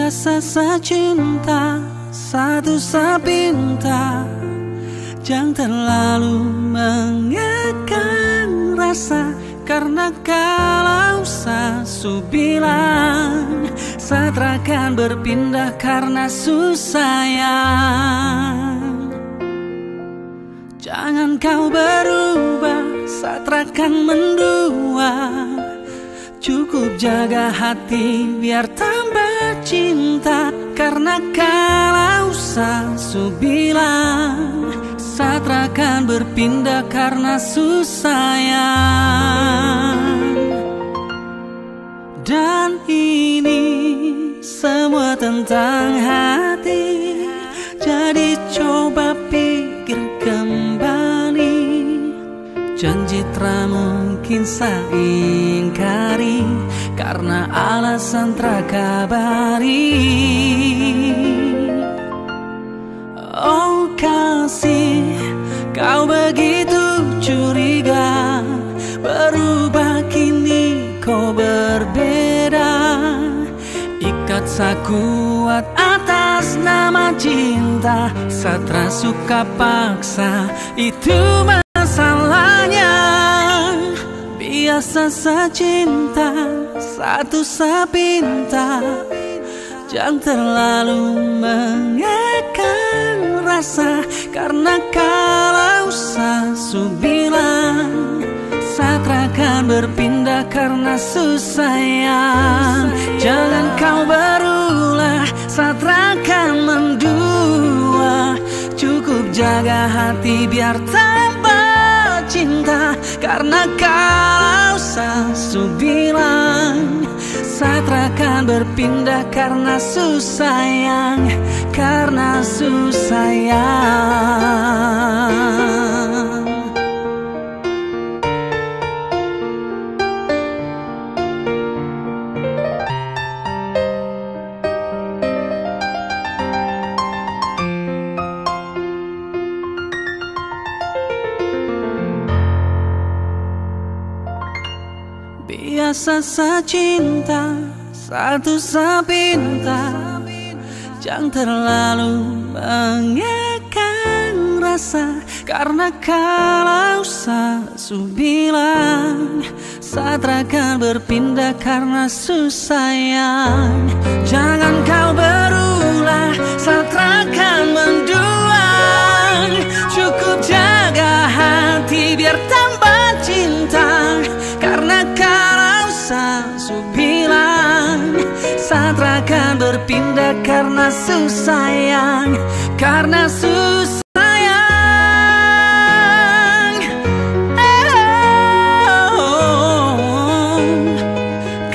Biasa secinta, satu sepinta, jangan terlalu mengekang rasa. Karena kalau sasu bilang, satrakan berpindah karena susayang. Jangan kau berubah, satrakan mendua. Cukup jaga hati biar tambah cinta. Karena kalau sasu bilang, satrakan berpindah karena susayang. Dan ini semua tentang hati, jadi coba pikir kembali. Janji tak mungkin saya ingkari, karena alasan terkabari. Oh kasih, kau begitu curiga, berubah kini kau berbeda. Ikat sakuat atas nama cinta, satra suka paksa, itu masalahnya. Biasa secinta, satu sepinta, jangan terlalu mengekang rasa. Karena kalau sasu bilang, satrakan berpindah karena susayang. Jangan kau berulah, satrakan mendua. Cukup jaga hati biar tambah cinta. Karena kalau sasu bilang, satrakan berpindah karena susayang. Karena susayang. Biasa secinta, satu sepinta, jangan terlalu mengekang rasa. Karena kalau sasu bilang, satrakan berpindah karena susayang. Jangan kau berulah, satrakan mendua. Cukup jaga hati biar tambah cinta. Karena kalau sasu bilang, satrakan berpindah karena susayang. Karena susayang.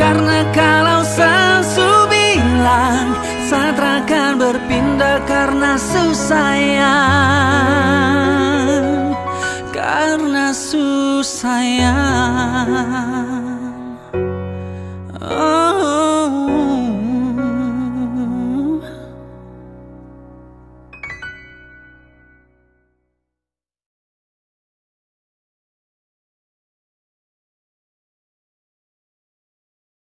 Karena kalau sasu bilang, satrakan berpindah karena susayang. Karena susayang.